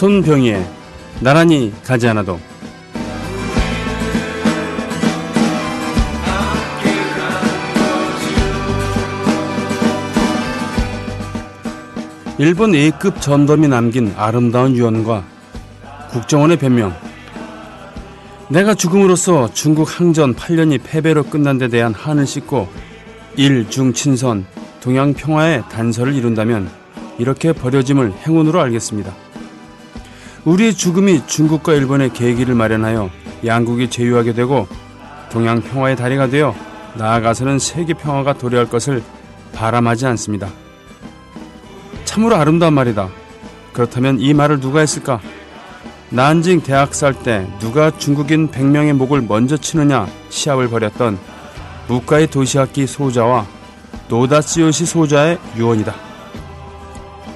손병희의 나란히 가지 않아도. 일본 A급 전범이 남긴 아름다운 유언과 국정원의 변명. 내가 죽음으로써 중국 항전 8년이 패배로 끝난 데 대한 한을 씻고 일, 중, 친선, 동양 평화의 단서를 이룬다면 이렇게 버려짐을 행운으로 알겠습니다. 우리의 죽음이 중국과 일본의 계기를 마련하여 양국이 제휴하게 되고 동양 평화의 다리가 되어 나아가서는 세계 평화가 도래할 것을 바람하지 않습니다. 참으로 아름다운 말이다. 그렇다면 이 말을 누가 했을까? 난징 대학살 때 누가 중국인 100명의 목을 먼저 치느냐 시합을 벌였던 무카이 도시아키 소자와 노다 츠요시 소자의 유언이다.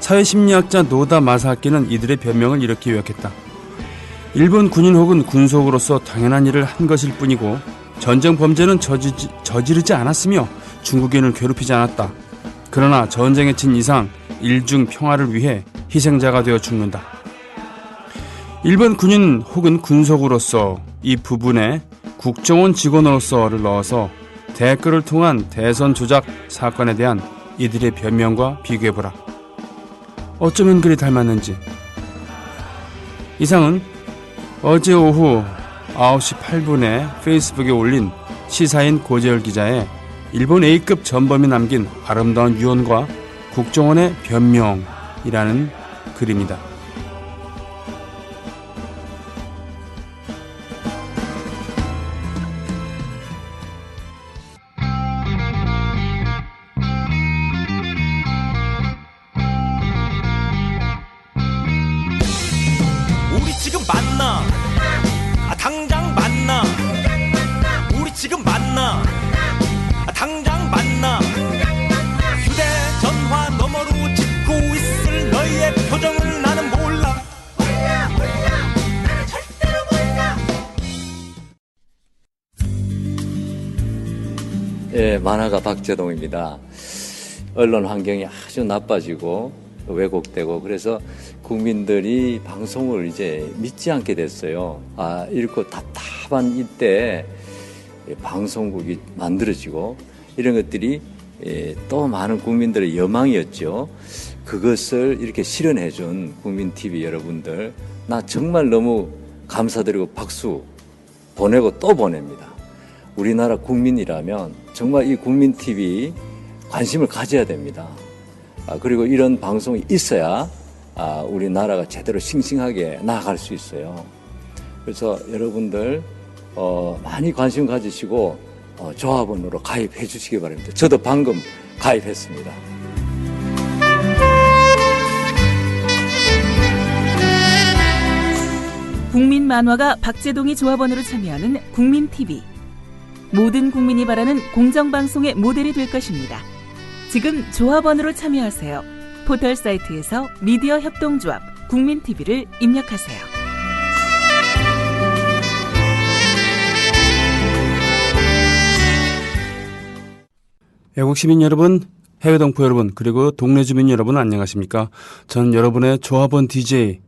사회심리학자 노다 마사키는 이들의 변명을 이렇게 요약했다. 일본 군인 혹은 군속으로서 당연한 일을 한 것일 뿐이고 전쟁 범죄는 저지르지 않았으며 중국인을 괴롭히지 않았다. 그러나 전쟁에 친 이상 일중 평화를 위해 희생자가 되어 죽는다. 일본 군인 혹은 군속으로서 이 부분에 국정원 직원으로서를 넣어서 댓글을 통한 대선 조작 사건에 대한 이들의 변명과 비교해보라. 어쩌면 그리 닮았는지. 이상은 어제 오후 9시 8분에 페이스북에 올린 시사인 고재열 기자의 일본 A급 전범이 남긴 아름다운 유언과 국정원의 변명이라는 글입니다. 우리 지금 만나. 당장 만나. 우리 지금 만나. 당장 만나. 휴대전화 너머로 찍고 있을 너희의 표정을 나는 몰라. 나는 절대로 몰라. 예, 만화가 박재동입니다. 언론 환경이 아주 나빠지고 왜곡되고 그래서 국민들이 방송을 이제 믿지 않게 됐어요. 이렇고 답답한 이때 방송국이 만들어지고 이런 것들이 또 많은 국민들의 여망이었죠. 그것을 이렇게 실현해준 국민TV 여러분들, 나 정말 너무 감사드리고 박수 보내고 또 보냅니다. 우리나라 국민이라면 정말 이 국민TV 관심을 가져야 됩니다. 그리고 이런 방송이 있어야 우리나라가 제대로 싱싱하게 나아갈 수 있어요. 그래서 여러분들 많이 관심 가지시고 조합원으로 가입해 주시기 바랍니다. 저도 방금 가입했습니다. 국민 만화가 박재동이 조합원으로 참여하는 국민TV. 모든 국민이 바라는 공정방송의 모델이 될 것입니다. 지금 조합원으로 참여하세요. 포털 사이트에서 미디어 협동조합 국민TV를 입력하세요. 애국 시민 여러분, 해외 동포 여러분, 그리고 동네 주민 여러분 안녕하십니까? 저는 여러분의 조합원 DJ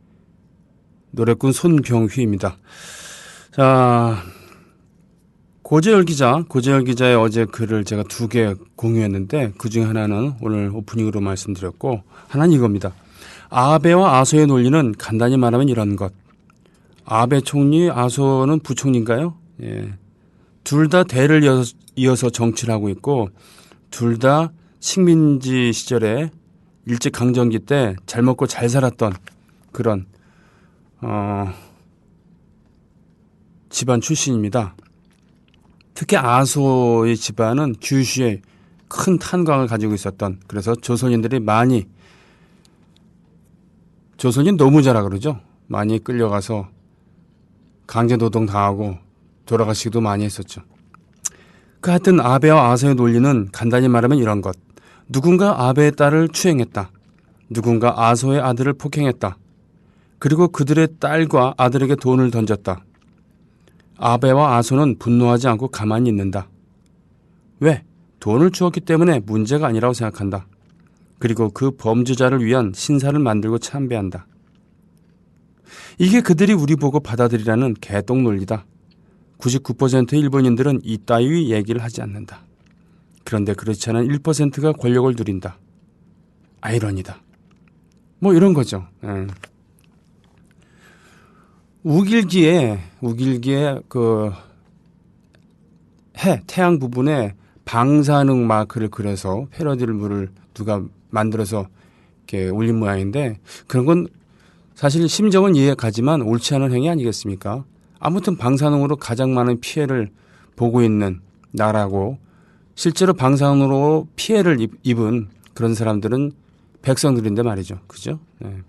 노래꾼 손병휘입니다. 자, 고재열 기자의 어제 글을 제가 2개 공유했는데 그중에 하나는 오늘 오프닝으로 말씀드렸고 하나는 이겁니다. 아베와 아소의 논리는 간단히 말하면 이런 것. 아베 총리, 아소는 부총리인가요? 예. 둘 다 대를 이어서 정치를 하고 있고 둘 다 식민지 시절에 일제강점기 때 잘 먹고 잘 살았던 그런 집안 출신입니다. 특히 아소의 집안은 규슈에 큰 탄광을 가지고 있었던, 그래서 조선인들이 많이, 조선인 노무자라 그러죠. 많이 끌려가서 강제노동 당하고 돌아가시기도 많이 했었죠. 하여튼 아베와 아소의 논리는 간단히 말하면 이런 것. 누군가 아베의 딸을 추행했다. 누군가 아소의 아들을 폭행했다. 그리고 그들의 딸과 아들에게 돈을 던졌다. 아베와 아소는 분노하지 않고 가만히 있는다. 왜? 돈을 주었기 때문에 문제가 아니라고 생각한다. 그리고 그 범죄자를 위한 신사를 만들고 참배한다. 이게 그들이 우리 보고 받아들이라는 개똥 논리다. 99%의 일본인들은 이따위 얘기를 하지 않는다. 그런데 그렇지 않은 1%가 권력을 누린다. 아이러니다. 뭐 이런 거죠. 우길기에 그 태양 부분에 방사능 마크를 그려서 패러디를 물을 누가 만들어서 이렇게 올린 모양인데 그런 건 사실 심정은 이해 가지만 옳지 않은 행위 아니겠습니까? 아무튼 방사능으로 가장 많은 피해를 보고 있는 나라고 실제로 방사능으로 피해를 입은 그런 사람들은 백성들인데 말이죠. 그죠? 네.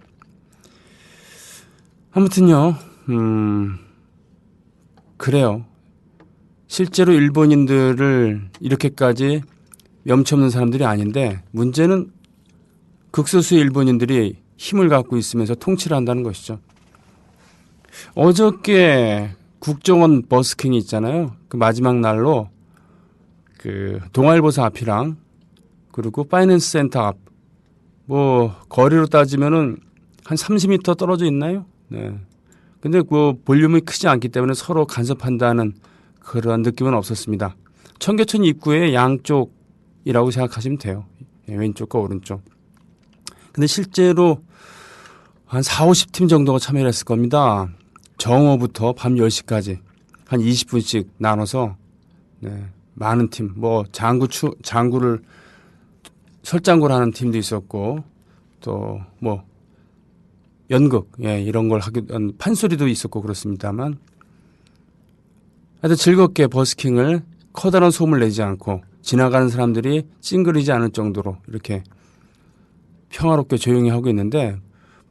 아무튼요, 그래요. 실제로 일본인들을 이렇게까지 염치 없는 사람들이 아닌데 문제는 극소수의 일본인들이 힘을 갖고 있으면서 통치를 한다는 것이죠. 어저께 국정원 버스킹이 있잖아요. 그 마지막 날로 그 동아일보사 앞이랑 그리고 파이낸스 센터 앞, 뭐 거리로 따지면은 한 30m 떨어져 있나요? 네. 근데 그 볼륨이 크지 않기 때문에 서로 간섭한다는 그런 느낌은 없었습니다. 청계천 입구의 양쪽이라고 생각하시면 돼요. 왼쪽과 오른쪽. 근데 실제로 한 4, 50팀 정도가 참여를 했을 겁니다. 정오부터 밤 10시까지 한 20분씩 나눠서 많은 팀, 뭐 장구를 설장구를 하는 팀도 있었고 또 뭐 연극 이런 걸 하기 판소리도 있었고 그렇습니다만 하여튼 즐겁게 버스킹을 커다란 소음을 내지 않고 지나가는 사람들이 찡그리지 않을 정도로 이렇게 평화롭게 조용히 하고 있는데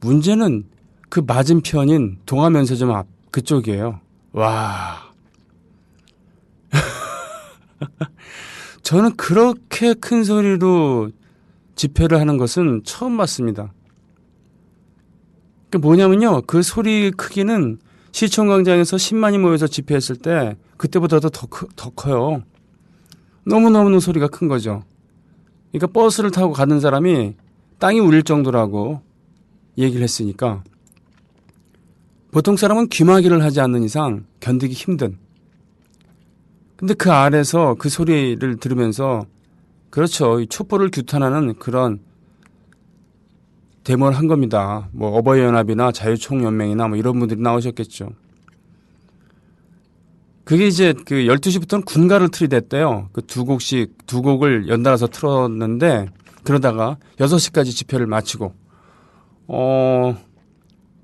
문제는 그 맞은편인 동아면세점 앞 그쪽이에요. 와. 저는 그렇게 큰 소리로 집회를 하는 것은 처음 봤습니다. 그 뭐냐면요. 그 소리 크기는 시청광장에서 10만이 모여서 집회했을 때 그때보다도 더 커요. 너무너무 소리가 큰 거죠. 그러니까 버스를 타고 가는 사람이 땅이 울릴 정도라고 얘기를 했으니까 보통 사람은 귀마개를 하지 않는 이상 견디기 힘든. 근데 그 아래서 그 소리를 들으면서 그렇죠. 촛불을 규탄하는 그런 데모를 한 겁니다. 뭐 어버이연합이나 자유총연맹이나 뭐 이런 분들이 나오셨겠죠. 그게 이제 그 12시부터는 군가를 틀이댔대요. 그 두 곡을 연달아서 틀었는데 그러다가 6시까지 집회를 마치고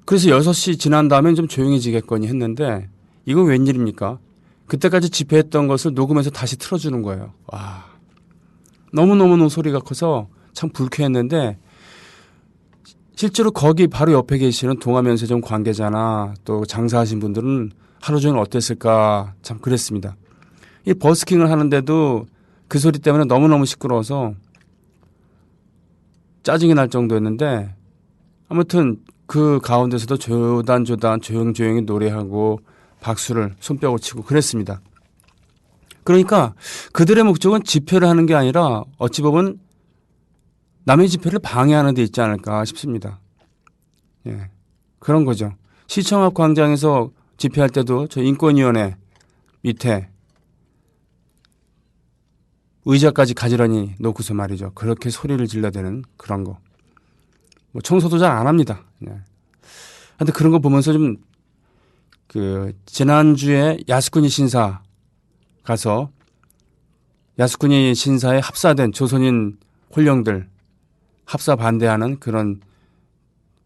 그래서 6시 지난 다음엔 좀 조용해지겠거니 했는데 이건 웬일입니까? 그때까지 집회했던 것을 녹음해서 다시 틀어주는 거예요. 와, 너무너무 소리가 커서 참 불쾌했는데 실제로 거기 바로 옆에 계시는 동아면세점 관계자나 또 장사하신 분들은 하루 종일 어땠을까 참 그랬습니다. 이 버스킹을 하는데도 그 소리 때문에 너무너무 시끄러워서 짜증이 날 정도였는데 아무튼 그 가운데서도 조단조단 조용조용히 노래하고 박수를 손뼉을 치고 그랬습니다. 그러니까 그들의 목적은 집회를 하는 게 아니라 어찌 보면 남의 집회를 방해하는 데 있지 않을까 싶습니다. 예, 그런 거죠. 시청 앞 광장에서 집회할 때도 저 인권위원회 밑에 의자까지 가지런히 놓고서 말이죠. 그렇게 소리를 질러대는 그런 거. 뭐 청소도 잘 안 합니다. 예. 근데 그런 거 보면서 좀 지난주에 야스쿠니 신사 가서 야스쿠니 신사에 합사된 조선인 혼령들 합사 반대하는 그런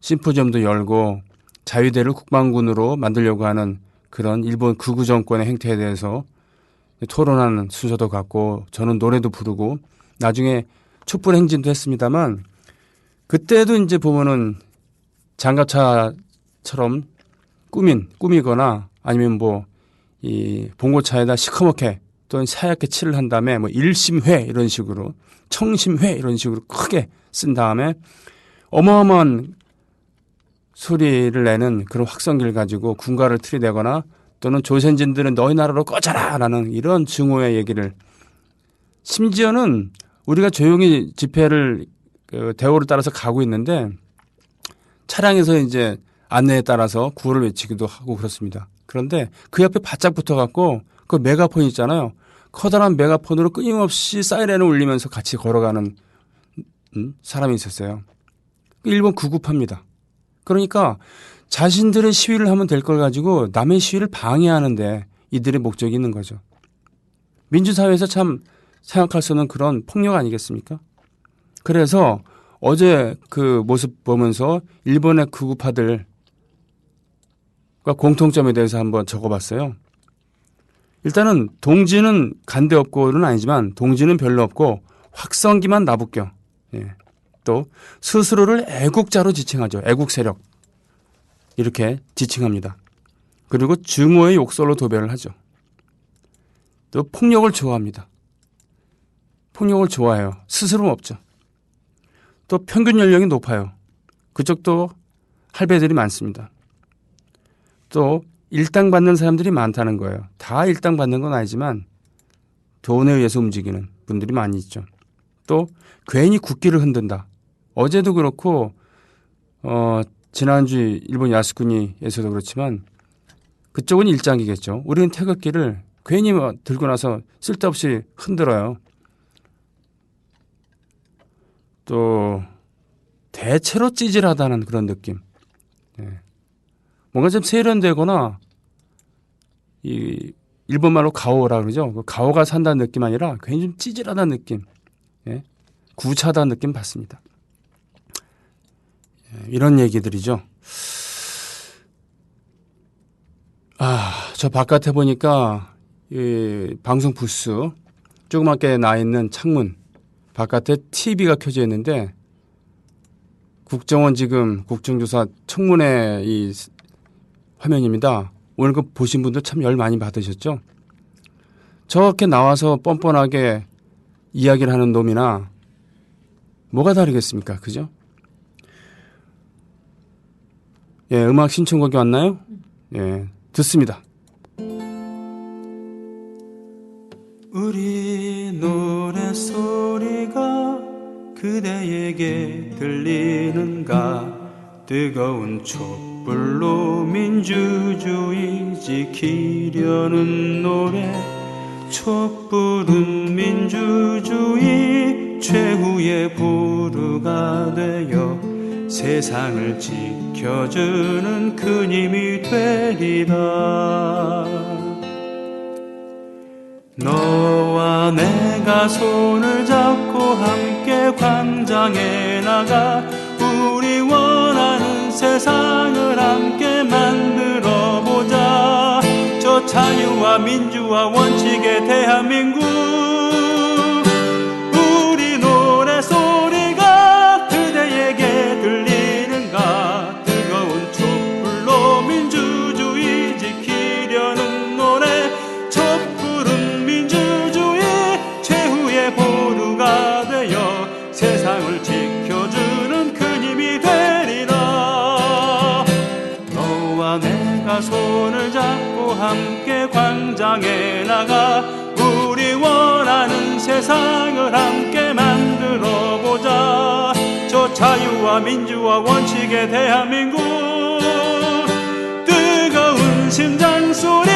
심포지엄도 열고 자위대를 국방군으로 만들려고 하는 그런 일본 극우 정권의 행태에 대해서 토론하는 순서도 갖고 저는 노래도 부르고 나중에 촛불 행진도 했습니다만 그때도 이제 보면은 장갑차처럼 꾸미거나 아니면 뭐 이 봉고차에다 시커멓게 또는 하얗게 칠을 한 다음에 뭐 일심회 이런 식으로 청심회 이런 식으로 크게 쓴 다음에 어마어마한 소리를 내는 그런 확성기를 가지고 군가를 들이대거나 또는 조선진들은 너희 나라로 꺼져라 라는 이런 증오의 얘기를 심지어는 우리가 조용히 집회를 대호를 따라서 가고 있는데 차량에서 이제 안내에 따라서 구호를 외치기도 하고 그렇습니다. 그런데 그 옆에 바짝 붙어갖고 그 메가폰 있잖아요. 커다란 메가폰으로 끊임없이 사이렌을 울리면서 같이 걸어가는 사람이 있었어요. 일본 구급합니다. 그러니까 자신들의 시위를 하면 될 걸 가지고 남의 시위를 방해하는데 이들의 목적이 있는 거죠. 민주사회에서 참 생각할 수 없는 그런 폭력 아니겠습니까? 그래서 어제 그 모습 보면서 일본의 구급파들과 공통점에 대해서 한번 적어봤어요. 일단은 동지는 간대 없고는 아니지만 동지는 별로 없고 확성기만 나부껴. 예. 또 스스로를 애국자로 지칭하죠. 애국 세력. 이렇게 지칭합니다. 그리고 증오의 욕설로 도배를 하죠. 또 폭력을 좋아합니다. 폭력을 좋아해요. 스스로는 없죠. 또 평균 연령이 높아요. 그쪽도 할배들이 많습니다. 또 일당받는 사람들이 많다는 거예요. 다 일당받는 건 아니지만 돈에 의해서 움직이는 분들이 많이 있죠. 또 괜히 국기를 흔든다. 어제도 그렇고 지난주 일본 야스쿠니에서도 그렇지만 그쪽은 일장이겠죠. 우리는 태극기를 괜히 들고 나서 쓸데없이 흔들어요. 또 대체로 찌질하다는 그런 느낌. 예. 뭔가 좀 세련되거나 이 일본말로 가오라 그러죠. 그 가오가 산다는 느낌 아니라 괜히 좀 찌질하다는 느낌. 예. 구차다는 느낌 받습니다. 예. 이런 얘기들이죠. 저 바깥에 보니까 이 방송 부스 조그맣게 나 있는 창문 바깥에 TV가 켜져 있는데 국정원 지금 국정조사 청문회 이 화면입니다. 오늘 그 보신 분들 참 열 많이 받으셨죠? 저렇게 나와서 뻔뻔하게 이야기를 하는 놈이나 뭐가 다르겠습니까? 그죠? 예, 음악 신청곡이 왔나요? 예, 듣습니다. 우리 노래소리가 그대에게 들리는가 뜨거운 촛불로 민주주의 지키려는 노래 촛불은 민주주의 최후의 보루가 되어 세상을 지켜주는 큰 힘이 되리라. 너와 내가 손을 잡고 함께 광장에 나가 우리 원하는 세상을 함께 만들어 보자. 저 자유와 민주와 원칙의 대한민국 우리 노래소리가 그대에게 들리는가 뜨거운 촛불로 민주주의 지키려는 노래 촛불은 민주주의 최후의 보루가 되어 세상을 지켜주는 큰 힘이 되리라. 너와 내가 손을 잡고 함께 광장에 나가 우리 원하는 세상을 함께 만들어 보자. 저 자유와 민주와 원칙의 대한민국 뜨거운 심장 소리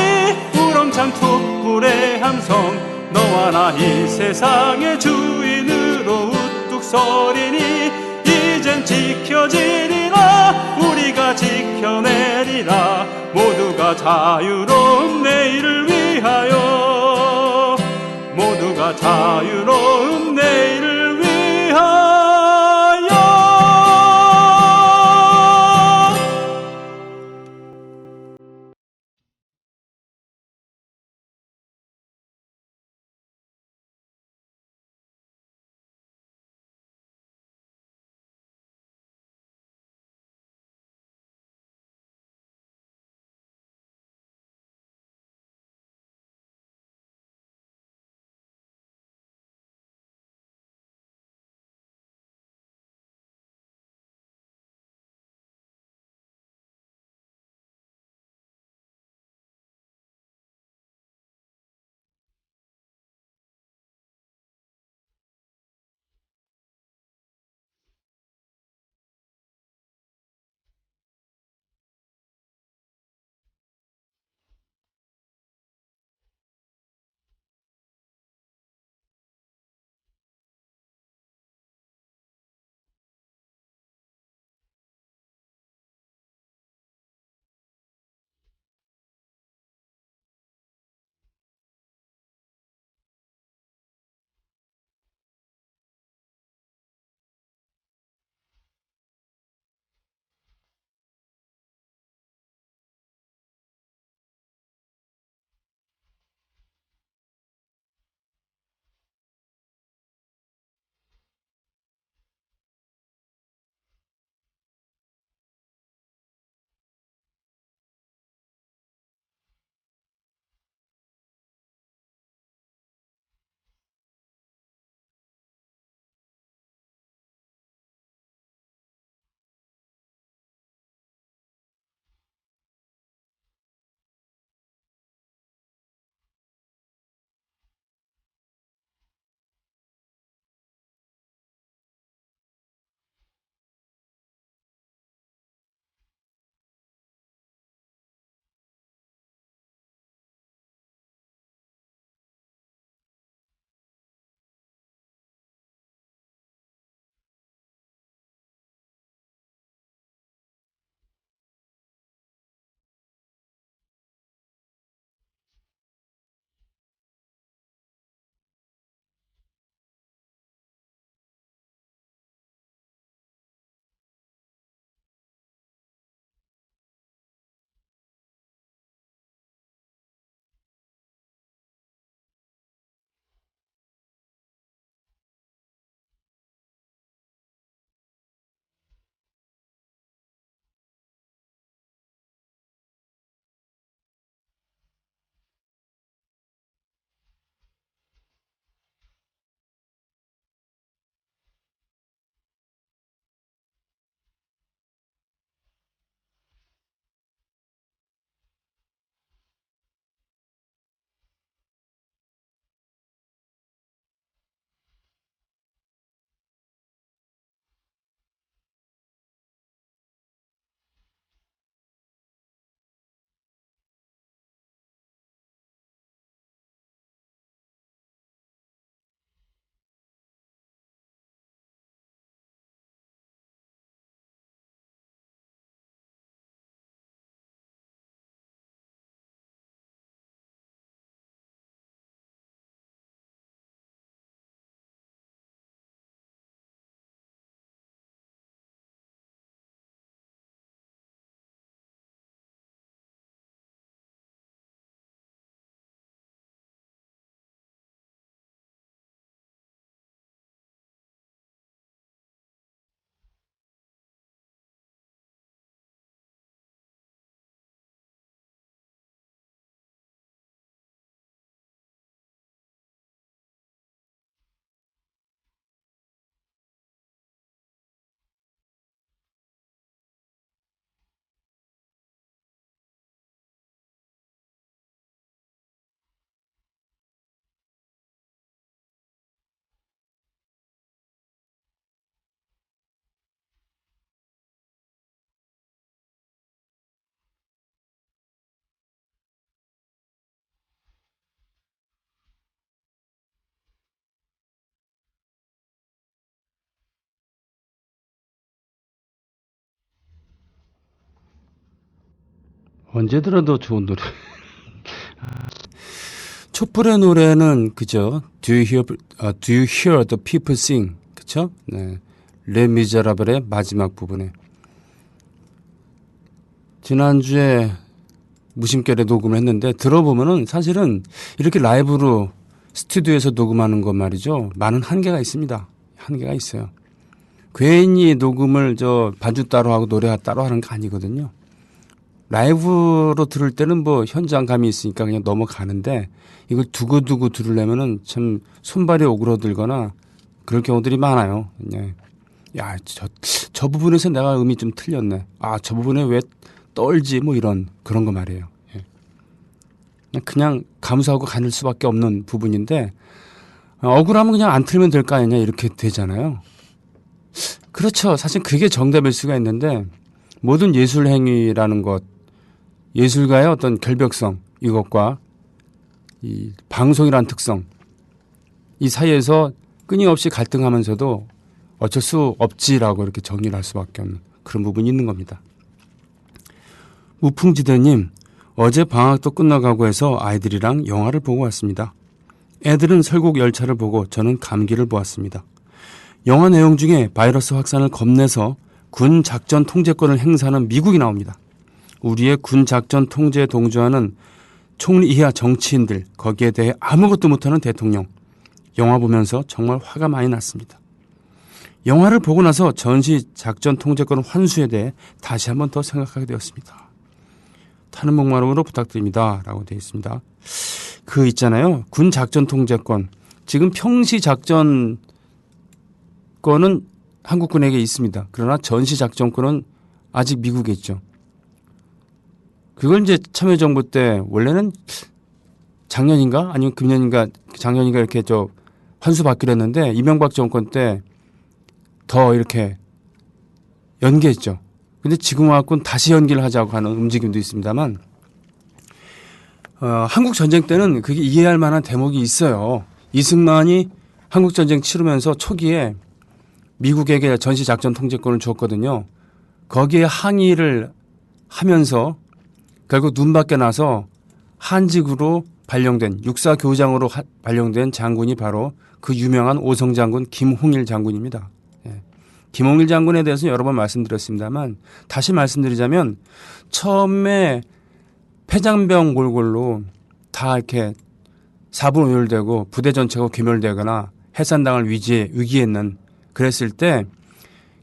우렁찬 촛불의 함성 너와 나 이 세상의 주인으로 우뚝 서리니 이젠 지켜지리라 우리가 지켜내리라 모두가 자유로운 내일을 위하여 모두가 자유로운 내일을 위하여 언제 들어도 좋은 노래. 촛불의 노래는 그죠? Do you hear the people sing? 그쵸? 네. 레 미제라블의 마지막 부분에. 지난주에 무심결에 녹음을 했는데 들어보면은 사실은 이렇게 라이브로 스튜디오에서 녹음하는 것 말이죠. 많은 한계가 있습니다. 한계가 있어요. 괜히 녹음을 반주 따로 하고 노래 따로 하는 게 아니거든요. 라이브로 들을 때는 뭐 현장감이 있으니까 그냥 넘어가는데 이걸 두고두고 들으려면은 참 손발이 오그러들거나 그럴 경우들이 많아요. 네. 야, 저 부분에서 내가 음이 좀 틀렸네. 아, 저 부분에 왜 떨지? 뭐 그런 거 말이에요. 예. 그냥 감수하고 가는 수밖에 없는 부분인데 억울하면 그냥 안 틀면 될 거 아니냐 이렇게 되잖아요. 그렇죠. 사실 그게 정답일 수가 있는데 모든 예술 행위라는 것, 예술가의 어떤 결벽성 이것과 이 방송이란 특성 이 사이에서 끊임없이 갈등하면서도 어쩔 수 없지라고 이렇게 정리를 할 수밖에 없는 그런 부분이 있는 겁니다. 우풍지대님, 어제 방학도 끝나가고 해서 아이들이랑 영화를 보고 왔습니다. 애들은 설국 열차를 보고 저는 감기를 보았습니다. 영화 내용 중에 바이러스 확산을 겁내서 군 작전 통제권을 행사하는 미국이 나옵니다. 우리의 군 작전 통제에 동조하는 총리 이하 정치인들, 거기에 대해 아무것도 못하는 대통령. 영화 보면서 정말 화가 많이 났습니다. 영화를 보고 나서 전시 작전 통제권 환수에 대해 다시 한번 더 생각하게 되었습니다. 타는 목마름으로 부탁드립니다. 라고 되어 있습니다. 그 있잖아요. 군 작전 통제권. 지금 평시 작전권은 한국군에게 있습니다. 그러나 전시 작전권은 아직 미국에 있죠. 그걸 이제 참여정부 때 원래는 작년인가 아니면 금년인가 작년인가 이렇게 환수받기로 했는데 이명박 정권 때 더 이렇게 연기했죠. 근데 지금 와갖고는 다시 연기를 하자고 하는 움직임도 있습니다만 한국 전쟁 때는 그게 이해할 만한 대목이 있어요. 이승만이 한국 전쟁 치르면서 초기에 미국에게 전시 작전 통제권을 줬거든요. 거기에 항의를 하면서 결국 눈밖에 나서 한직으로 발령된 육사 교장으로 발령된 장군이 바로 그 유명한 오성 장군 김홍일 장군입니다. 예. 김홍일 장군에 대해서 여러 번 말씀드렸습니다만 다시 말씀드리자면 처음에 폐장병 몰골로 다 이렇게 사분오열되고 부대 전체가 괴멸되거나 해산당할 위기했는 그랬을 때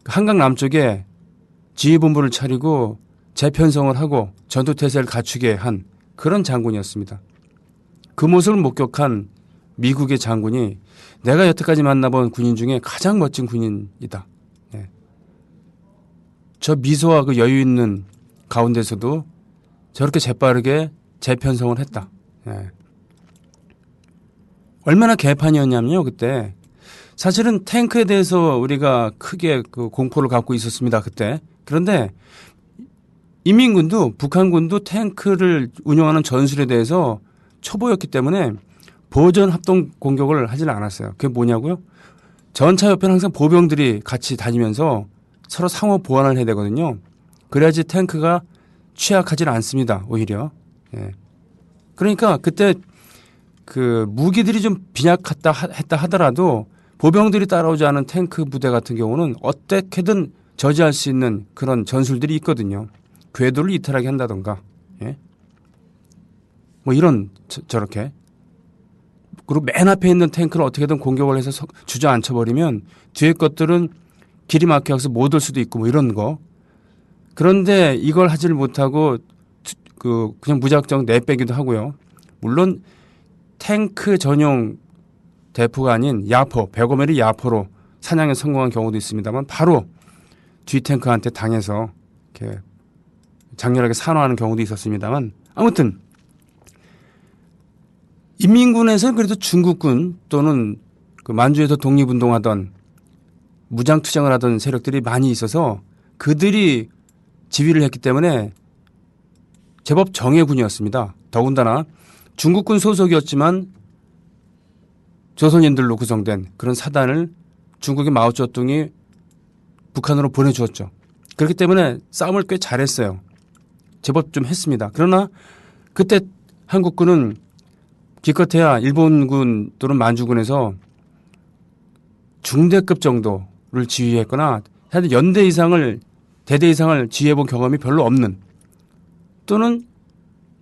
한강 남쪽에 지휘본부를 차리고 재편성을 하고 전투태세를 갖추게 한 그런 장군이었습니다. 그 모습을 목격한 미국의 장군이 내가 여태까지 만나본 군인 중에 가장 멋진 군인이다. 네. 저 미소와 그 여유 있는 가운데서도 저렇게 재빠르게 재편성을 했다. 네. 얼마나 개판이었냐면요. 그때 사실은 탱크에 대해서 우리가 크게 그 공포를 갖고 있었습니다. 그때. 그런데 인민군도 북한군도 탱크를 운영하는 전술에 대해서 초보였기 때문에 보전 합동 공격을 하지는 않았어요. 그게 뭐냐고요? 전차 옆에는 항상 보병들이 같이 다니면서 서로 상호 보완을 해야 되거든요. 그래야지 탱크가 취약하지는 않습니다. 오히려. 예. 그러니까 그때 그 무기들이 좀 빈약했다 했다 하더라도 보병들이 따라오지 않은 탱크 부대 같은 경우는 어떻게든 저지할 수 있는 그런 전술들이 있거든요. 궤도를 이탈하게 한다던가. 예. 뭐 이런 저렇게. 그리고 맨 앞에 있는 탱크를 어떻게든 공격을 해서 주저앉혀버리면 뒤에 것들은 길이 막혀서 못 올 수도 있고 뭐 이런 거. 그런데 이걸 하지를 못하고 그냥 무작정 내빼기도 하고요. 물론 탱크 전용 대포가 아닌 야포, 베고메리 야포로 사냥에 성공한 경우도 있습니다만 바로 뒤 탱크한테 당해서 이렇게 장렬하게 산화하는 경우도 있었습니다만 아무튼 인민군에서는 그래도 중국군 또는 그 만주에서 독립운동하던 무장투쟁을 하던 세력들이 많이 있어서 그들이 지휘를 했기 때문에 제법 정예군이었습니다. 더군다나 중국군 소속이었지만 조선인들로 구성된 그런 사단을 중국의 마오쩌둥이 북한으로 보내주었죠. 그렇기 때문에 싸움을 꽤 잘했어요. 제법 좀 했습니다. 그러나 그때 한국군은 기껏해야 일본군 또는 만주군에서 중대급 정도를 지휘했거나 하여튼 연대 이상을 대대 이상을 지휘해본 경험이 별로 없는 또는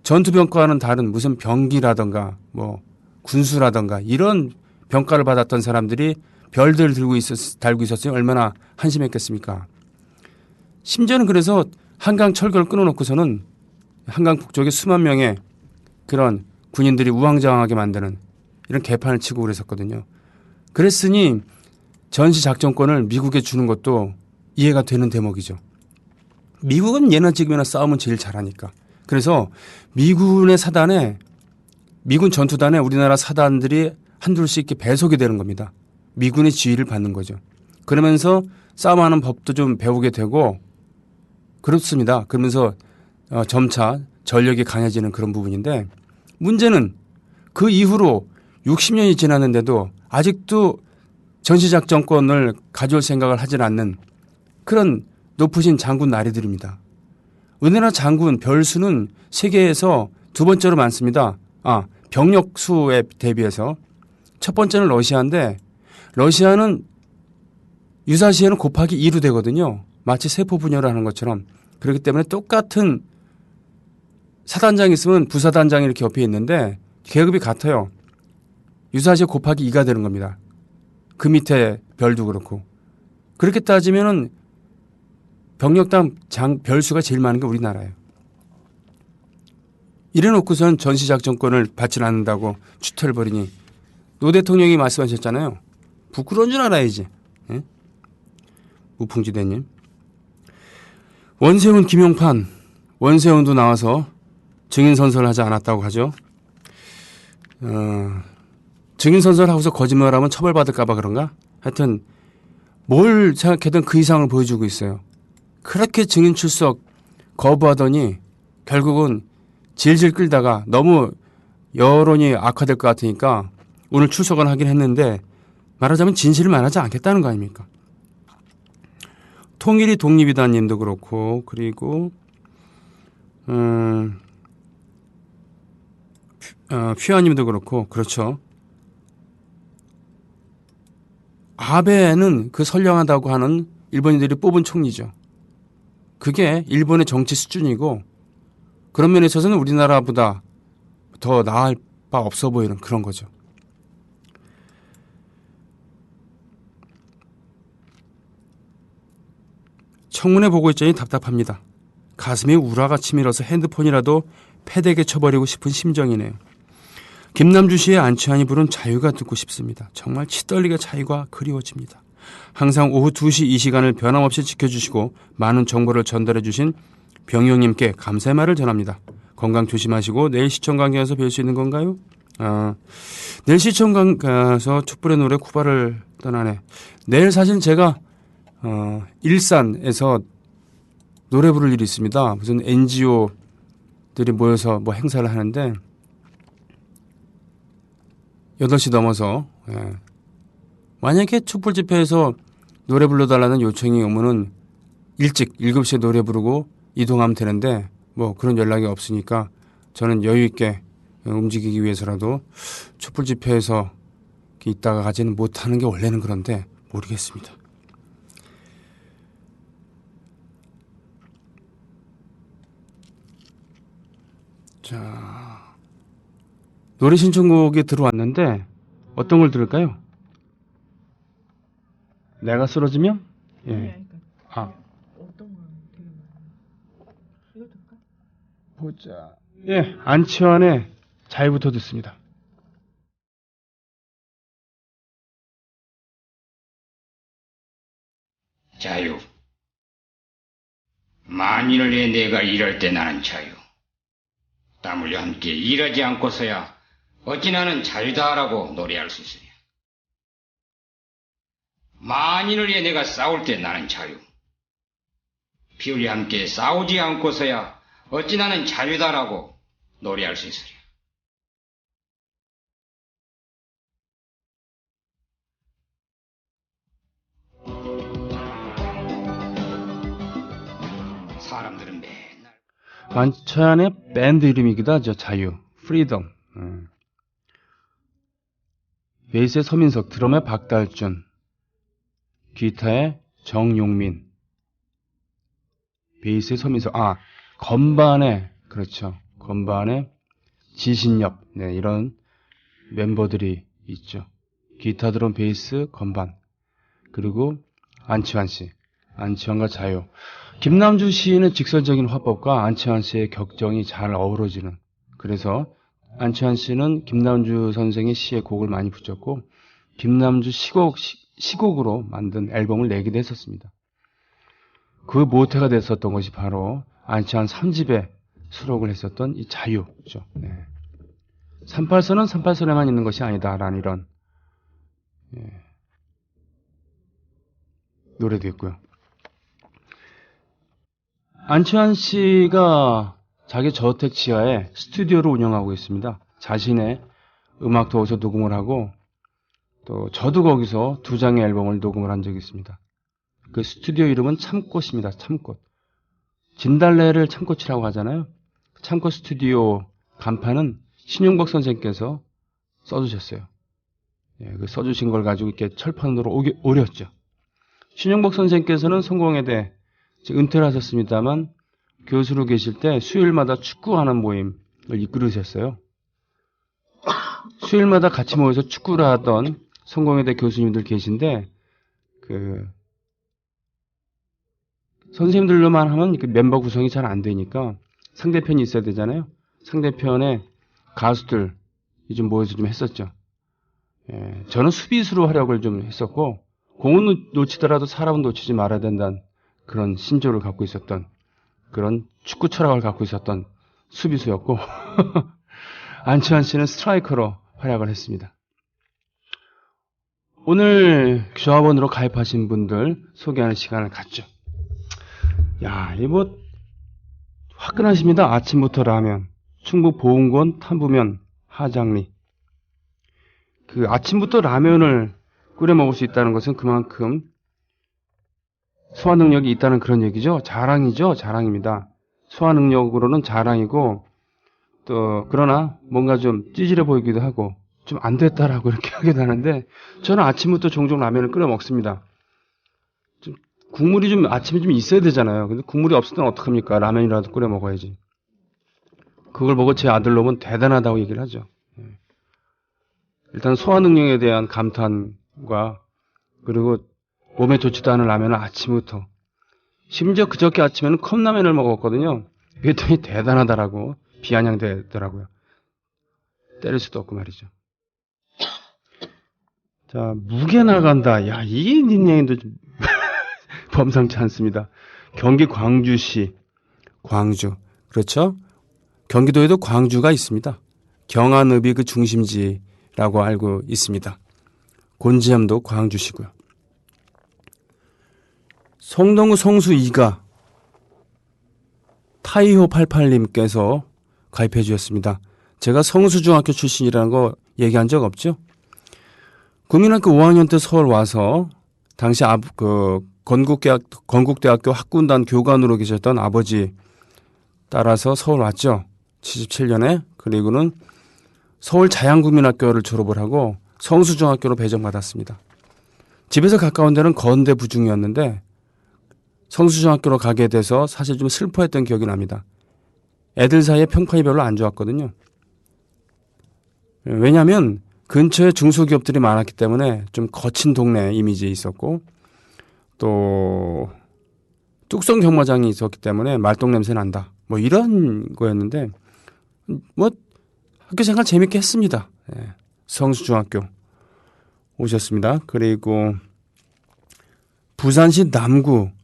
전투병과는 다른 무슨 병기라든가 뭐 군수라든가 이런 병가를 받았던 사람들이 별들 달고 있었으면 얼마나 한심했겠습니까. 심지어는 그래서 한강 철교를 끊어놓고서는 한강 북쪽에 수만 명의 그런 군인들이 우왕좌왕하게 만드는 이런 개판을 치고 그랬었거든요. 그랬으니 전시작전권을 미국에 주는 것도 이해가 되는 대목이죠. 미국은 예나 지금이나 싸움은 제일 잘하니까. 그래서 미군 전투단에 우리나라 사단들이 한둘씩 이렇게 배속이 되는 겁니다. 미군의 지휘를 받는 거죠. 그러면서 싸움하는 법도 좀 배우게 되고 그렇습니다. 그러면서 점차 전력이 강해지는 그런 부분인데 문제는 그 이후로 60년이 지났는데도 아직도 전시작전권을 가져올 생각을 하질 않는 그런 높으신 장군 나리들입니다. 우리나라 장군 별수는 세계에서 두 번째로 많습니다. 병력 수에 대비해서 첫 번째는 러시아인데 러시아는 유사시에는 곱하기 2로 되거든요. 마치 세포 분열을 하는 것처럼. 그렇기 때문에 똑같은 사단장이 있으면 부사단장이 이렇게 옆에 있는데 계급이 같아요. 유사시에 곱하기 2가 되는 겁니다. 그 밑에 별도 그렇고. 그렇게 따지면은 병력당 별수가 제일 많은 게 우리나라예요. 이래놓고선 전시작전권을 받지 않는다고 추태를 벌이니 노 대통령이 말씀하셨잖아요. 부끄러운 줄 알아야지. 예? 우풍지대님. 원세훈, 김용판. 원세훈도 나와서 증인선서를 하지 않았다고 하죠. 증인선서를 하고서 거짓말하면 처벌받을까 봐 그런가? 하여튼 뭘 생각해든 그 이상을 보여주고 있어요. 그렇게 증인 출석 거부하더니 결국은 질질 끌다가 너무 여론이 악화될 것 같으니까 오늘 출석을 하긴 했는데 말하자면 진실을 말하지 않겠다는 거 아닙니까? 통일이 독립이다 님도 그렇고 그리고 퓨아님도 그렇고 그렇죠. 아베는 그 선량하다고 하는 일본인들이 뽑은 총리죠. 그게 일본의 정치 수준이고 그런 면에 있어서는 우리나라보다 더 나을 바 없어 보이는 그런 거죠. 청문회 보고 있자니 답답합니다. 가슴에 우라가 치밀어서 핸드폰이라도 패대게 쳐버리고 싶은 심정이네요. 김남주 씨의 안치환이 부른 자유가 듣고 싶습니다. 정말 치떨리게 자유가 그리워집니다. 항상 오후 2시 이 시간을 변함없이 지켜주시고 많은 정보를 전달해 주신 병영님께 감사의 말을 전합니다. 건강 조심하시고 내일 시청관 가서 뵐 수 있는 건가요? 내일 시청관 가서 촛불의 노래 쿠바를 떠나네. 내일 사실 제가 일산에서 노래 부를 일이 있습니다. 무슨 NGO들이 모여서 뭐 행사를 하는데 8시 넘어서 만약에 촛불 집회에서 노래 불러달라는 요청이 오면은 일찍 7시에 노래 부르고 이동하면 되는데 뭐 그런 연락이 없으니까 저는 여유 있게 움직이기 위해서라도 촛불 집회에서 있다가 가지는 못하는 게 원래는 그런데 모르겠습니다. 자, 노래 신청곡이 들어왔는데 어떤 걸 들을까요? 내가 쓰러지면? 예. 어떤 거 되게 많아요. 이거 들까? 보자. 예, 안치환의 자유부터 듣습니다. 자유. 만인을 위해 내가 일할 때 나는 자유. 땀 흘려 함께 일하지 않고서야 어찌 나는 자유다라고 노래할 수 있으랴. 만인을 위해 내가 싸울 때 나는 자유. 피 흘려 함께 싸우지 않고서야 어찌 나는 자유다라고 노래할 수 있으랴. 사람들은 맨날 안치환의 밴드 이름이기도 하죠. 자유, 프리덤. 베이스의 서민석, 드럼의 박달준, 기타의 정용민, 베이스의 서민석, 건반에, 그렇죠. 건반에 지신엽, 네, 이런 멤버들이 있죠. 기타, 드럼, 베이스, 건반. 그리고 안치환 씨, 안치환과 자유. 김남주 시인은 직설적인 화법과 안치환 씨의 격정이 잘 어우러지는, 그래서 안치환 씨는 김남주 선생의 시에 곡을 많이 붙였고 김남주 시곡으로 만든 앨범을 내기도 했었습니다. 그 모태가 됐었던 것이 바로 안치환 3집에 수록을 했었던 이 자유죠. 네. 38선은 38선에만 있는 것이 아니다라는 이런 노래도 있고요. 안치환 씨가 자기 저택 지하에 스튜디오를 운영하고 있습니다. 자신의 음악도 어디서 녹음을 하고 또 저도 거기서 2장의 앨범을 녹음을 한 적이 있습니다. 그 스튜디오 이름은 참꽃입니다. 참꽃. 진달래를 참꽃이라고 하잖아요. 참꽃 스튜디오 간판은 신용복 선생님께서 써주셨어요. 그 써주신 걸 가지고 이렇게 철판으로 오렸죠. 신용복 선생님께서는 성공회대 은퇴를 하셨습니다만 교수로 계실 때 수요일마다 축구하는 모임을 이끌으셨어요. 수요일마다 같이 모여서 축구를 하던 성공회대 교수님들 계신데 선생님들로만 하면 그 멤버 구성이 잘 안 되니까 상대편이 있어야 되잖아요. 상대편에 가수들이 좀 모여서 좀 했었죠. 저는 수비수로 활약을 좀 했었고 공은 놓치더라도 사람은 놓치지 말아야 된다는 그런 신조를 갖고 있었던 그런 축구 철학을 갖고 있었던 수비수였고 안치환 씨는 스트라이커로 활약을 했습니다. 오늘 조합원으로 가입하신 분들 소개하는 시간을 갖죠. 야, 이거 화끈하십니다. 아침부터 라면, 충북 보은권 탐부면 하장리. 아침부터 라면을 끓여 먹을 수 있다는 것은 그만큼 소화 능력이 있다는 그런 얘기죠. 자랑이죠. 자랑입니다. 소화 능력으로는 자랑이고 또 그러나 뭔가 좀 찌질해 보이기도 하고 좀 안 됐다라고 이렇게 하기도 하는데 저는 아침부터 종종 라면을 끓여 먹습니다. 좀 국물이 좀 아침에 좀 있어야 되잖아요. 근데 국물이 없을 때는 어떡합니까? 라면이라도 끓여 먹어야지. 그걸 보고 제 아들 놈은 대단하다고 얘기를 하죠. 일단 소화 능력에 대한 감탄과 그리고 몸에 좋지도 않은 라면을 아침부터 심지어 그저께 아침에는 컵라면을 먹었거든요. 그랬더니 대단하다라고 비아냥대더라고요. 때릴 수도 없고 말이죠. 자, 무게 나간다. 야, 이 닉네임도 좀 범상치 않습니다. 경기 광주시. 광주. 그렇죠? 경기도에도 광주가 있습니다. 경안읍이 그 중심지라고 알고 있습니다. 곤지암도 광주시고요. 성동구 성수 2가 타이호 88님께서 가입해 주셨습니다. 제가 성수중학교 출신이라는 거 얘기한 적 없죠? 국민학교 5학년 때 서울 와서 당시 건국대학교 학군단 교관으로 계셨던 아버지 따라서 서울 왔죠. 77년에. 그리고는 서울 자양국민학교를 졸업을 하고 성수중학교로 배정받았습니다. 집에서 가까운 데는 건대 부중이었는데 성수중학교로 가게 돼서 사실 좀 슬퍼했던 기억이 납니다. 애들 사이에 평판이 별로 안 좋았거든요. 왜냐하면 근처에 중소기업들이 많았기 때문에 좀 거친 동네 이미지에 있었고 또 뚝성 경마장이 있었기 때문에 말똥 냄새 난다. 뭐 이런 거였는데 뭐 학교 생활 재밌게 했습니다. 성수중학교 오셨습니다. 그리고 부산시 남구에서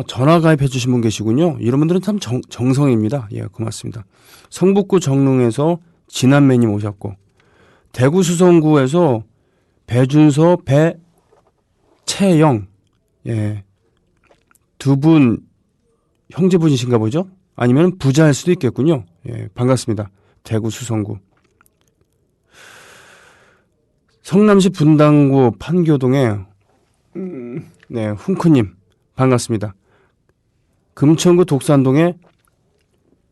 전화 가입해 주신 분 계시군요. 이런 분들은 참 정성입니다. 예, 고맙습니다. 성북구 정릉에서 진한매님 오셨고 대구 수성구에서 배준서, 배채영 예, 두 분 형제분이신가 보죠? 아니면 부자일 수도 있겠군요. 예, 반갑습니다. 대구 수성구. 성남시 분당구 판교동에 네, 훈크님 반갑습니다. 금천구 독산동의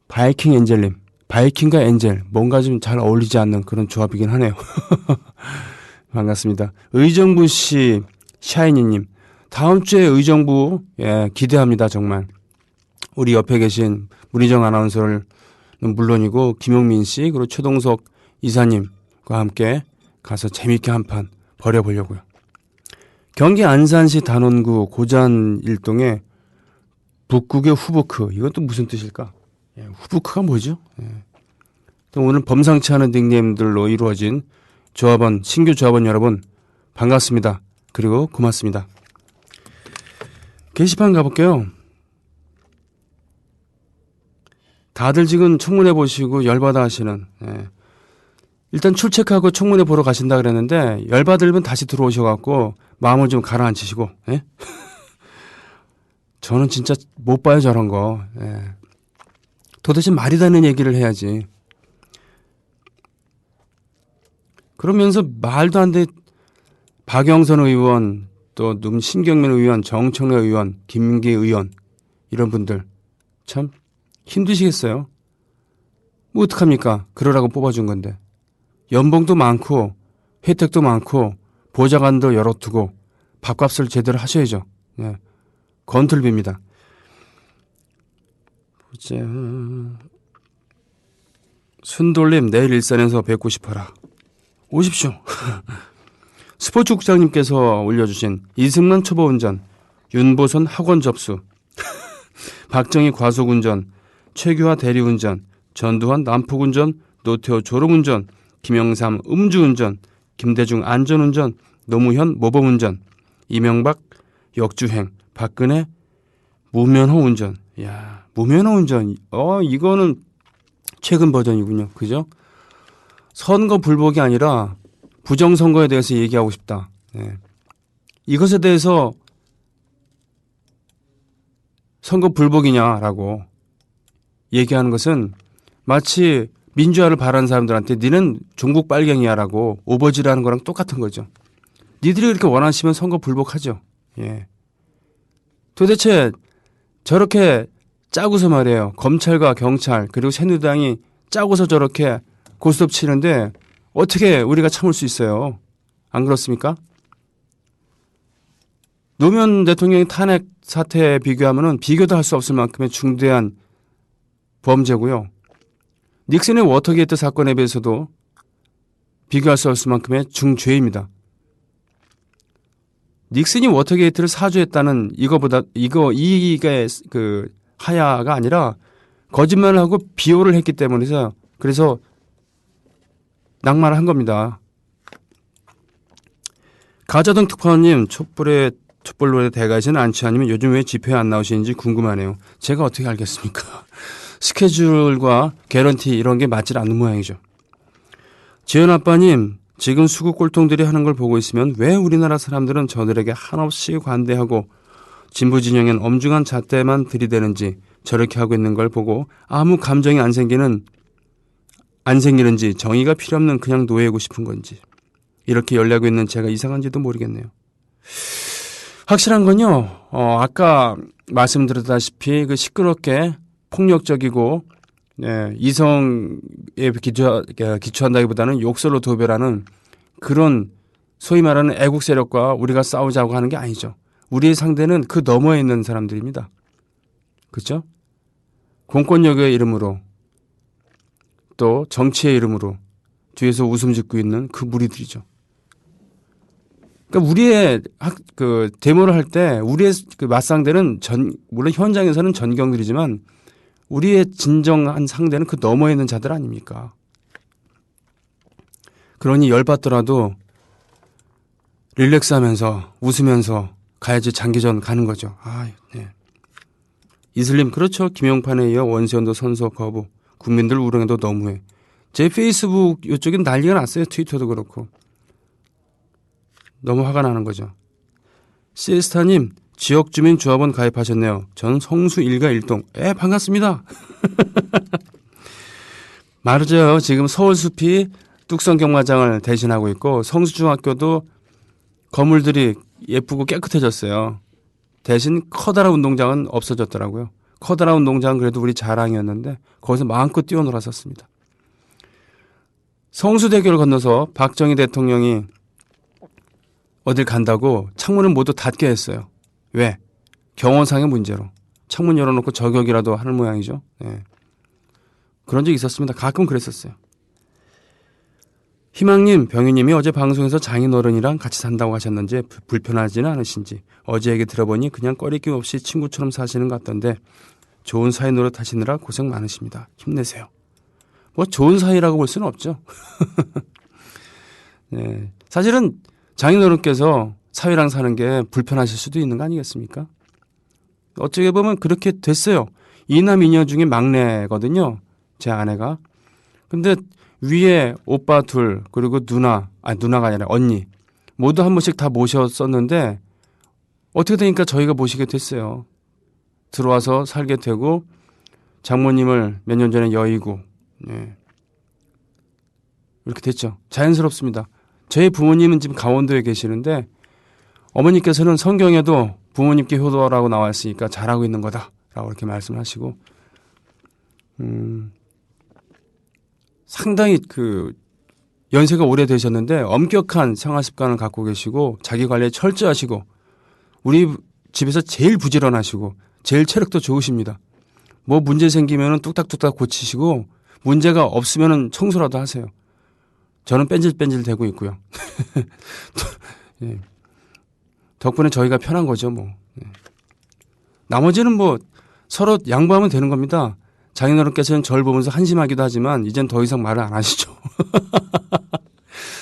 바이킹 엔젤님. 바이킹과 엔젤. 뭔가 좀 잘 어울리지 않는 그런 조합이긴 하네요. 반갑습니다. 의정부 씨, 샤이니님. 다음 주에 의정부, 예, 기대합니다, 정말. 우리 옆에 계신 문희정 아나운서는 물론이고, 김용민 씨, 그리고 최동석 이사님과 함께 가서 재밌게 한판 벌여보려고요. 경기 안산시 단원구 고잔 일동에 북극의 후부크. 이건 또 무슨 뜻일까? 예, 후부크가 뭐죠? 예. 오늘 범상치 않은 닉네임들로 이루어진 조합원, 신규 조합원 여러분, 반갑습니다. 그리고 고맙습니다. 게시판 가볼게요. 다들 지금 청문회 보시고 열받아 하시는, 예. 일단 출첵하고 청문회 보러 가신다 그랬는데, 열받으면 다시 들어오셔갖고, 마음을 좀 가라앉히시고, 예? 저는 진짜 못 봐요, 저런 거. 예. 도대체 말이 되는 얘기를 해야지. 그러면서 말도 안 돼. 박영선 의원, 또 신경민 의원, 정청래 의원, 김민기 의원 이런 분들 참 힘드시겠어요. 뭐 어떡합니까? 그러라고 뽑아준 건데. 연봉도 많고 혜택도 많고 보좌관도 여러 두고 밥값을 제대로 하셔야죠. 네. 건틀비입니다. 보자. 순돌림 내일 일산에서 뵙고 싶어라. 오십시오. 스포츠국장님께서 올려주신 이승만 초보운전, 윤보선 학원 접수, 박정희 과속운전, 최규하 대리운전, 전두환 난폭운전, 노태우 졸음운전, 김영삼 음주운전, 김대중 안전운전, 노무현 모범운전, 이명박 역주행, 박근혜 무면허 운전. 야, 무면허 운전. 이거는 최근 버전이군요. 그죠? 선거 불복이 아니라 부정선거에 대해서 얘기하고 싶다. 네. 이것에 대해서 선거 불복이냐라고 얘기하는 것은 마치 민주화를 바라는 사람들한테 니는 종북 빨갱이야라고 오버질하는 거랑 똑같은 거죠. 니들이 그렇게 원하시면 선거 불복하죠. 예. 도대체 저렇게 짜고서 말이에요. 검찰과 경찰 그리고 새누리당이 짜고서 저렇게 고스톱 치는데 어떻게 우리가 참을 수 있어요? 안 그렇습니까? 노무현 대통령의 탄핵 사태에 비교하면은 비교도 할 수 없을 만큼의 중대한 범죄고요. 닉슨의 워터게이트 사건에 비해서도 비교할 수 없을 만큼의 중죄입니다. 닉슨이 워터게이트를 사주했다는 이게 그 하야가 아니라 거짓말을 하고 비호를 했기 때문에서 그래서 낙마를 한 겁니다. 가자동 특파원님 촛불로의 대가이신 안치아님은 요즘 왜 집회에 안 나오시는지 궁금하네요. 제가 어떻게 알겠습니까? 스케줄과 개런티 이런 게 맞질 않는 모양이죠. 지연 아빠님 지금 수구 꼴통들이 하는 걸 보고 있으면 왜 우리나라 사람들은 저들에게 한없이 관대하고 진보 진영엔 엄중한 잣대만 들이대는지 저렇게 하고 있는 걸 보고 아무 감정이 안 생기는지 정의가 필요 없는 그냥 노예고 싶은 건지 이렇게 열려고 있는 제가 이상한지도 모르겠네요. 확실한 건요. 아까 말씀드렸다시피 그 시끄럽게 폭력적이고 이성에 기초한다기보다는 욕설로 도배라는 그런 소위 말하는 애국 세력과 우리가 싸우자고 하는 게 아니죠. 우리의 상대는 그 너머에 있는 사람들입니다. 그렇죠? 공권력의 이름으로 또 정치의 이름으로 뒤에서 웃음 짓고 있는 그 무리들이죠. 그러니까 우리의 데모를 할 때 우리의 그 맞상대는 물론 현장에서는 전경들이지만 우리의 진정한 상대는 그 너머에 있는 자들 아닙니까? 그러니 열받더라도 릴렉스하면서 웃으면서 가야지 장기전 가는 거죠. 네. 이슬림 그렇죠. 김용판에 이어 원세훈도 선서 거부. 국민들 우롱해도 너무해. 제 페이스북 이쪽엔 난리가 났어요. 트위터도 그렇고. 너무 화가 나는 거죠. 시에스타님 지역주민 조합원 가입하셨네요. 저는 성수 1가 1동. 반갑습니다. 말이죠. 지금 서울숲이 뚝성경마장을 대신하고 있고 성수중학교도 건물들이 예쁘고 깨끗해졌어요. 대신 커다란 운동장은 없어졌더라고요. 커다란 농장은 그래도 우리 자랑이었는데 거기서 마음껏 뛰어놀았었습니다. 성수대교를 건너서 박정희 대통령이 어딜 간다고 창문을 모두 닫게 했어요. 왜? 경호상의 문제로. 창문 열어놓고 저격이라도 하는 모양이죠. 네. 그런 적이 있었습니다. 가끔 그랬었어요. 희망님, 병유님이 어제 방송에서 장인어른이랑 같이 산다고 하셨는지 불편하지는 않으신지 어제 얘기 들어보니 그냥 꺼리낌 없이 친구처럼 사시는 것 같던데 좋은 사이 노릇하시느라 고생 많으십니다. 힘내세요. 뭐 좋은 사이라고 볼 수는 없죠. 네. 사실은 장인어른께서 사위랑 사는 게 불편하실 수도 있는 거 아니겠습니까? 어떻게 보면 그렇게 됐어요. 이남 이녀 중에 막내거든요. 제 아내가. 근데 위에 오빠 둘 그리고 누나가 아니라 언니 모두 한 번씩 다 모셨었는데 어떻게 되니까 저희가 모시게 됐어요. 들어와서 살게 되고 장모님을 몇 년 전에 여의고 네. 이렇게 됐죠. 자연스럽습니다. 저희 부모님은 지금 강원도에 계시는데 어머니께서는 성경에도 부모님께 효도라고 나와 있으니까 잘하고 있는 거다라고 이렇게 말씀하시고 상당히 연세가 오래되셨는데 엄격한 생활 습관을 갖고 계시고 자기 관리에 철저하시고 우리 집에서 제일 부지런하시고 제일 체력도 좋으십니다. 뭐 문제 생기면은 뚝딱뚝딱 고치시고 문제가 없으면은 청소라도 하세요. 저는 뺀질뺀질 되고 있고요. 예. 덕분에 저희가 편한 거죠, 뭐. 예. 나머지는 뭐 서로 양보하면 되는 겁니다. 장인어른께서는 저를 보면서 한심하기도 하지만 이젠 더 이상 말을 안 하시죠.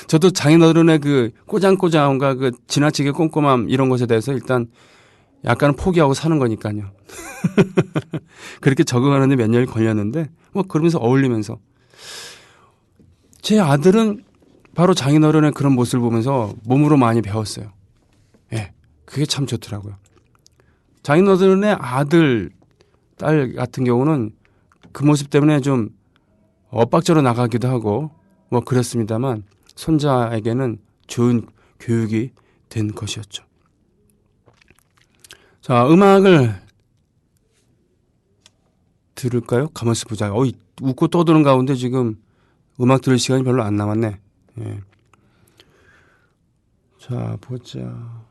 저도 장인어른의 꼬장꼬장함과 지나치게 꼼꼼함 이런 것에 대해서 일단 약간은 포기하고 사는 거니까요. 그렇게 적응하는데 몇 년이 걸렸는데 뭐 그러면서 어울리면서 제 아들은 바로 장인어른의 그런 모습을 보면서 몸으로 많이 배웠어요. 예, 그게 참 좋더라고요. 장인어른의 아들, 딸 같은 경우는 그 모습 때문에 좀 엇박자로 나가기도 하고 뭐 그랬습니다만 손자에게는 좋은 교육이 된 것이었죠. 자, 음악을 들을까요? 가만있어 보자. 웃고 떠드는 가운데 지금 음악 들을 시간이 별로 안 남았네. 예. 자, 보자.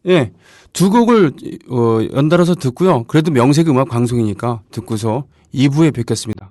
예, 두 곡을 연달아서 듣고요. 그래도 명색이 음악 방송이니까 듣고서 2부에 뵙겠습니다.